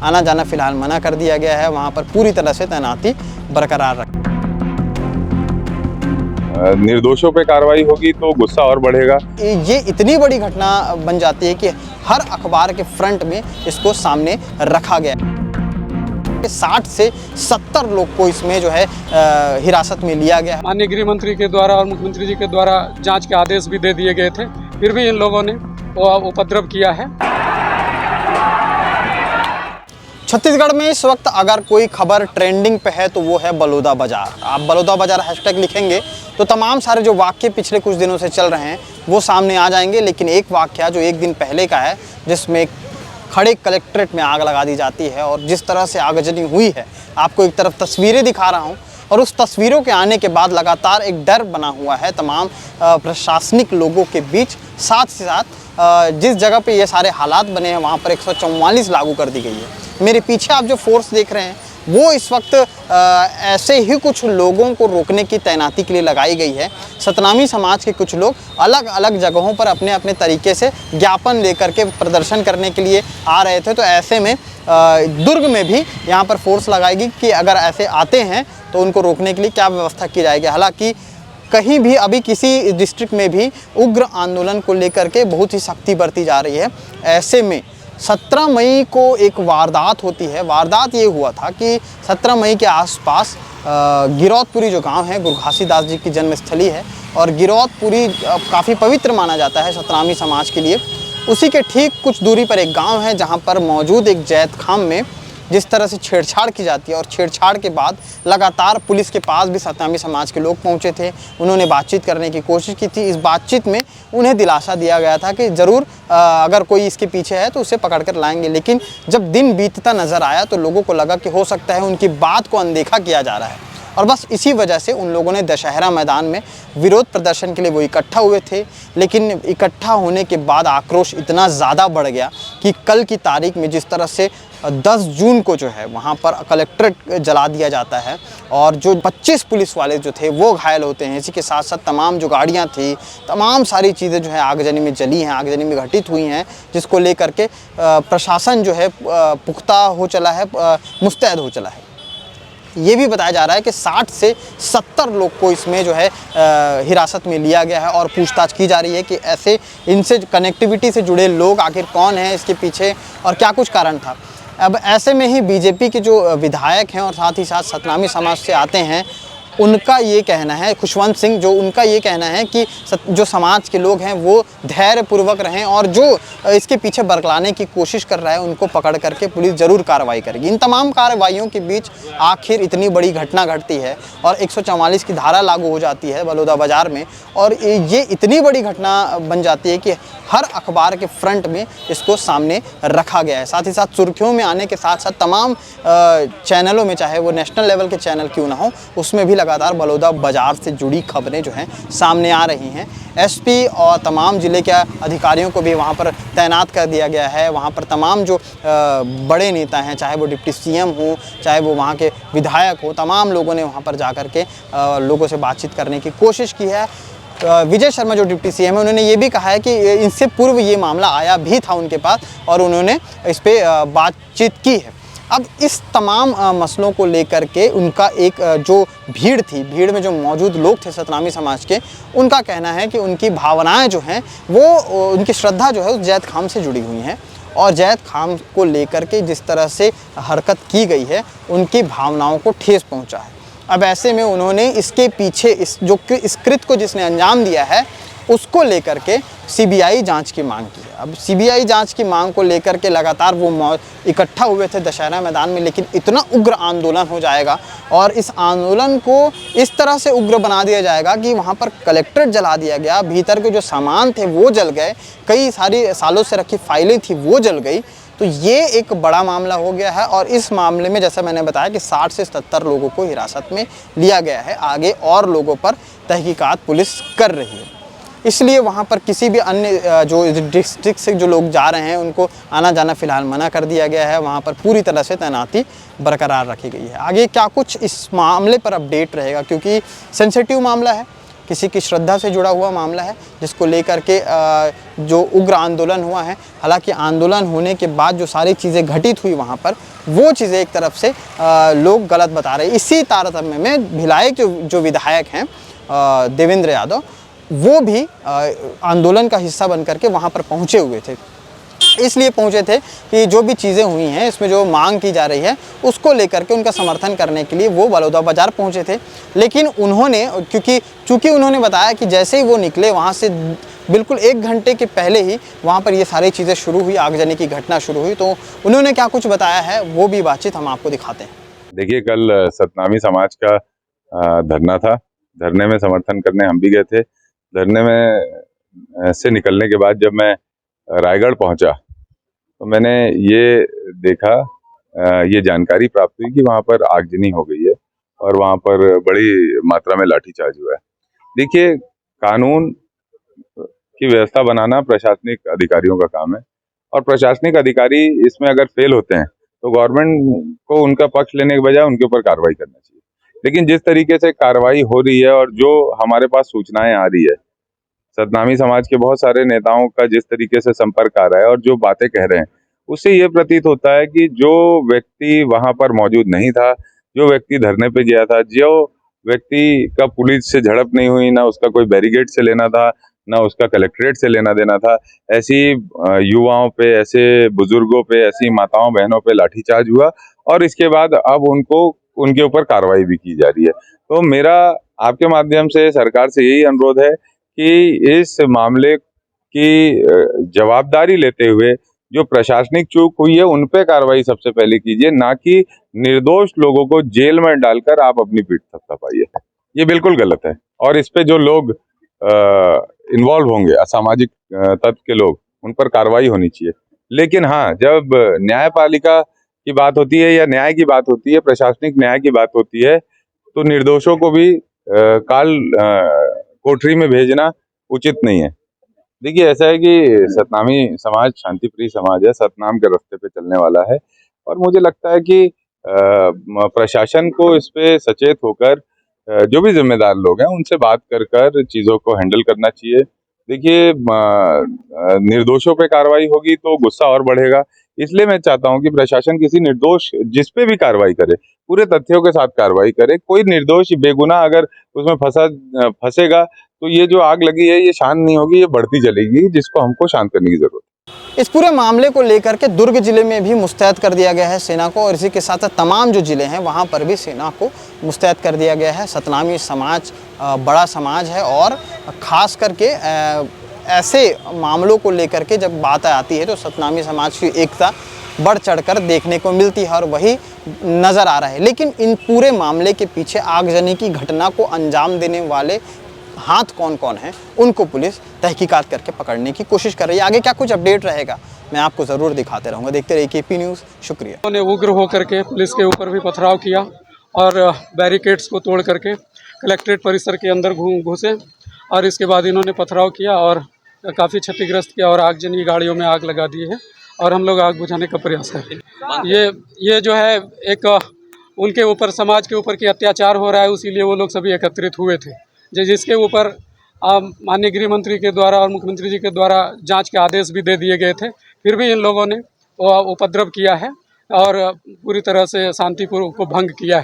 आना जाना फिलहाल मना कर दिया गया है। वहाँ पर पूरी तरह से तैनाती बरकरार रखी। निर्दोषों पे कार्रवाई होगी तो गुस्सा और बढ़ेगा। ये इतनी बड़ी घटना बन जाती है कि हर अखबार के फ्रंट में इसको सामने रखा गया। 60 से 70 लोग को इसमें जो है हिरासत में लिया गया है। माननीय गृह मंत्री के द्वारा और मुख्यमंत्री जी के द्वारा जांच के आदेश भी दे दिए गए थे, फिर भी इन लोगों ने उपद्रव किया है। छत्तीसगढ़ में इस वक्त अगर कोई खबर ट्रेंडिंग पे है तो वो है बलौदा बाजार। आप बलौदा बाजार हैशटैग लिखेंगे तो तमाम सारे जो वाक्य पिछले कुछ दिनों से चल रहे हैं वो सामने आ जाएंगे। लेकिन एक वाक्य जो एक दिन पहले का है, जिसमें खड़े कलेक्ट्रेट में आग लगा दी जाती है और जिस तरह से आगजनी हुई है, आपको एक तरफ तस्वीरें दिखा रहा हूँ और उस तस्वीरों के आने के बाद लगातार एक डर बना हुआ है तमाम प्रशासनिक लोगों के बीच। साथ ही साथ जिस जगह पे ये सारे हालात बने हैं वहाँ पर 144 लागू कर दी गई है। मेरे पीछे आप जो फोर्स देख रहे हैं वो इस वक्त ऐसे ही कुछ लोगों को रोकने की तैनाती के लिए लगाई गई है। सतनामी समाज के कुछ लोग अलग अलग जगहों पर अपने अपने तरीके से ज्ञापन लेकर के प्रदर्शन करने के लिए आ रहे थे। तो ऐसे में दुर्ग में भी यहाँ पर फोर्स लगाएगी कि अगर ऐसे आते हैं तो उनको रोकने के लिए क्या व्यवस्था की जाएगी। हालांकि कहीं भी अभी किसी डिस्ट्रिक्ट में भी उग्र आंदोलन को लेकर के बहुत ही सख्ती बरती जा रही है। ऐसे में 17 मई को एक वारदात होती है। वारदात ये हुआ था कि 17 मई के आसपास गिरौदपुरी जो गांव है, गुरु घासीदास जी की जन्मस्थली है और गिरौदपुरी काफ़ी पवित्र माना जाता है सतनामी समाज के लिए। उसी के ठीक कुछ दूरी पर एक गांव है जहां पर मौजूद एक जैत खाम में जिस तरह से छेड़छाड़ की जाती है और छेड़छाड़ के बाद लगातार पुलिस के पास भी सतनामी समाज के लोग पहुंचे थे। उन्होंने बातचीत करने की कोशिश की थी। इस बातचीत में उन्हें दिलासा दिया गया था कि ज़रूर अगर कोई इसके पीछे है तो उसे पकड़ कर लाएंगे। लेकिन जब दिन बीतता नज़र आया तो लोगों को लगा कि हो सकता है उनकी बात को अनदेखा किया जा रहा है और बस इसी वजह से उन लोगों ने दशहरा मैदान में विरोध प्रदर्शन के लिए वो इकट्ठा हुए थे। लेकिन इकट्ठा होने के बाद आक्रोश इतना ज़्यादा बढ़ गया कि कल की तारीख में जिस तरह से 10 जून को जो है वहाँ पर कलेक्ट्रेट जला दिया जाता है और जो 25 पुलिस वाले जो थे वो घायल होते हैं। इसी के साथ साथ तमाम जो गाड़ियाँ थी, तमाम सारी चीज़ें जो है आगजनी में जली हैं, आगजनी में घटित हुई हैं, जिसको लेकर के प्रशासन जो है पुख्ता हो चला है, मुस्तैद हो चला है। ये भी बताया जा रहा है कि 60 से 70 लोग को इसमें जो है हिरासत में लिया गया है और पूछताछ की जा रही है कि ऐसे इनसे कनेक्टिविटी से जुड़े लोग आखिर कौन हैं इसके पीछे और क्या कुछ कारण था। अब ऐसे में ही बीजेपी के जो विधायक हैं और साथ ही साथ सतनामी समाज से आते हैं, उनका ये कहना है, खुशवंत सिंह, जो उनका ये कहना है कि जो समाज के लोग हैं वो धैर्यपूर्वक रहें और जो इसके पीछे बरगलाने की कोशिश कर रहा है उनको पकड़ करके पुलिस ज़रूर कार्रवाई करेगी। इन तमाम कार्रवाइयों के बीच आखिर इतनी बड़ी घटना घटती है और 144 की धारा लागू हो जाती है बलौदा बाजार में और ये इतनी बड़ी घटना बन जाती है कि हर अखबार के फ्रंट में इसको सामने रखा गया है। साथ ही साथ सुर्खियों में आने के साथ साथ तमाम चैनलों में, चाहे वो नेशनल लेवल के चैनल क्यों ना हो, उसमें भी लगातार बलौदा बाजार से जुड़ी खबरें जो हैं सामने आ रही हैं। एसपी और तमाम ज़िले के अधिकारियों को भी वहाँ पर तैनात कर दिया गया है। वहाँ पर तमाम जो बड़े नेता हैं, चाहे वो डिप्टी सीएम हो, चाहे वो वहाँ के विधायक हो, तमाम लोगों ने वहाँ पर जा कर के लोगों से बातचीत करने की कोशिश की है। विजय शर्मा जो डिप्टी सीएम है, उन्होंने ये भी कहा है कि इससे पूर्व ये मामला आया भी था उनके पास और उन्होंने इस पर बातचीत की है। अब इस तमाम मसलों को लेकर के उनका एक जो भीड़ थी, भीड़ में जो मौजूद लोग थे सतनामी समाज के, उनका कहना है कि उनकी भावनाएं जो हैं वो, उनकी श्रद्धा जो है उस जैत खाम से जुड़ी हुई हैं और जैत खाम को लेकर के जिस तरह से हरकत की गई है उनकी भावनाओं को ठेस पहुंचा है। अब ऐसे में उन्होंने इसके पीछे इस कृत्य को जिसने अंजाम दिया है उसको लेकर के सीबीआई जांच की मांग की है। अब सीबीआई जांच की मांग को लेकर के लगातार वो इकट्ठा हुए थे दशहरा मैदान में, लेकिन इतना उग्र आंदोलन हो जाएगा और इस आंदोलन को इस तरह से उग्र बना दिया जाएगा कि वहाँ पर कलेक्ट्रेट जला दिया गया, भीतर के जो सामान थे वो जल गए, कई सारी सालों से रखी फाइलें थी वो जल गई। तो ये एक बड़ा मामला हो गया है और इस मामले में जैसा मैंने बताया कि 60 से 70 लोगों को हिरासत में लिया गया है। आगे और लोगों पर तहकीकात पुलिस कर रही है, इसलिए वहाँ पर किसी भी अन्य जो डिस्ट्रिक्ट से जो लोग जा रहे हैं उनको आना जाना फ़िलहाल मना कर दिया गया है। वहाँ पर पूरी तरह से तैनाती बरकरार रखी गई है। आगे क्या कुछ इस मामले पर अपडेट रहेगा, क्योंकि सेंसिटिव मामला है किसी की श्रद्धा से जुड़ा हुआ मामला है, जिसको लेकर के जो उग्र आंदोलन हुआ है। हालांकि आंदोलन होने के बाद जो सारी चीज़ें घटित हुई वहाँ पर, वो चीज़ें एक तरफ से लोग गलत बता रहे हैं। इसी तारतम्य में भिलाई के जो विधायक हैं देवेंद्र यादव, वो भी आंदोलन का हिस्सा बन करके वहाँ पर पहुँचे हुए थे। इसलिए पहुंचे थे कि जो भी चीज़ें हुई हैं, इसमें जो मांग की जा रही है उसको लेकर के उनका समर्थन करने के लिए वो बलौदा बाज़ार पहुंचे थे। लेकिन उन्होंने चूँकि उन्होंने बताया कि जैसे ही वो निकले वहाँ से बिल्कुल 1 घंटे के पहले ही वहाँ पर ये सारी चीज़ें शुरू हुई, आगजनी की घटना शुरू हुई। तो उन्होंने क्या कुछ बताया है वो भी बातचीत हम आपको दिखाते हैं। देखिए, कल सतनामी समाज का धरना था। धरने में समर्थन करने हम भी गए थे। धरने में से निकलने के बाद जब मैं रायगढ़ पहुंचा तो मैंने ये देखा, ये जानकारी प्राप्त हुई कि वहां पर आगजनी हो गई है और वहां पर बड़ी मात्रा में लाठीचार्ज हुआ है। देखिए, कानून की व्यवस्था बनाना प्रशासनिक अधिकारियों का काम है और प्रशासनिक अधिकारी इसमें अगर फेल होते हैं तो गवर्नमेंट को उनका पक्ष लेने के बजाय उनके ऊपर कार्रवाई करना चाहिए। लेकिन जिस तरीके से कार्रवाई हो रही है और जो हमारे पास सूचनाएं आ रही है, सतनामी समाज के बहुत सारे नेताओं का जिस तरीके से संपर्क आ रहा है और जो बातें कह रहे हैं, उससे ये प्रतीत होता है कि जो व्यक्ति वहां पर मौजूद नहीं था, जो व्यक्ति धरने पे गया था, जो व्यक्ति का पुलिस से झड़प नहीं हुई, ना उसका कोई बैरिकेड से लेना था, ना उसका कलेक्ट्रेट से लेना देना था, ऐसी युवाओं पे, ऐसे बुजुर्गों पे, ऐसी माताओं बहनों पे लाठीचार्ज हुआ और इसके बाद अब उनके ऊपर कार्रवाई भी की जा रही है। तो मेरा आपके माध्यम से सरकार से यही अनुरोध है कि इस मामले की जवाबदारी लेते हुए जो प्रशासनिक चूक हुई है उन पे कार्रवाई सबसे पहले कीजिए, ना कि निर्दोष लोगों को जेल में डालकर आप अपनी पीठ थपथपाइए। ये बिल्कुल गलत है और इस पे जो लोग इन्वॉल्व होंगे, असामाजिक तत्व के लोग, उन पर कार्रवाई होनी चाहिए। लेकिन हाँ, जब न्यायपालिका की बात होती है या न्याय की बात होती है, प्रशासनिक न्याय की बात होती है, तो निर्दोषों को भी कोठरी में भेजना उचित नहीं है। देखिए, ऐसा है कि सतनामी समाज शांति प्रिय समाज है, सतनाम के रास्ते पे चलने वाला है और मुझे लगता है कि प्रशासन को इस पे सचेत होकर जो भी जिम्मेदार लोग हैं उनसे बात कर चीजों को हैंडल करना चाहिए। देखिए, निर्दोषों पे कार्रवाई होगी तो गुस्सा और बढ़ेगा। इसलिए मैं चाहता हूं कि प्रशासन किसी निर्दोष जिस पे भी कार्रवाई करे, पूरे तथ्यों के साथ कार्रवाई करे। कोई निर्दोष बेगुनाह अगर उसमें फंसेगा तो ये जो आग लगी है ये शांत नहीं होगी, ये बढ़ती चलेगी, जिसको हमको शांत करने की जरूरत है। इस पूरे मामले को लेकर के दुर्ग जिले में भी मुस्तैद कर दिया गया है सेना को, और इसी के साथ साथ तमाम जो जिले हैं वहाँ पर भी सेना को मुस्तैद कर दिया गया है। सतनामी समाज बड़ा समाज है और ख़ास करके ऐसे मामलों को लेकर के जब बात आती है तो सतनामी समाज की एकता बढ़ चढ़कर देखने को मिलती है और वही नज़र आ रहा है। लेकिन इन पूरे मामले के पीछे आगजनी की घटना को अंजाम देने वाले हाथ कौन कौन हैं, उनको पुलिस तहकीकात करके पकड़ने की कोशिश कर रही है। आगे क्या कुछ अपडेट रहेगा मैं आपको ज़रूर दिखाते रहूँगा। देखते रहिए केपी न्यूज़। शुक्रिया। उन्होंने उग्र होकर के पुलिस के ऊपर भी पथराव किया और बैरिकेड्स को तोड़ करके कलेक्ट्रेट परिसर के अंदर घुसे और इसके बाद इन्होंने पथराव किया और काफ़ी क्षतिग्रस्त किया और आगजनी गाड़ियों में आग लगा दी है और हम लोग आग बुझाने का प्रयास कर रहे हैं। ये जो है एक उनके ऊपर, समाज के ऊपर की अत्याचार हो रहा है, इसीलिए वो लोग सभी एकत्रित हुए थे, जिसके ऊपर माननीय गृह मंत्री के द्वारा और मुख्यमंत्री जी के द्वारा जांच के आदेश भी दे दिए गए थे। फिर भी इन लोगों ने उपद्रव किया है और पूरी तरह से शांति को भंग किया है।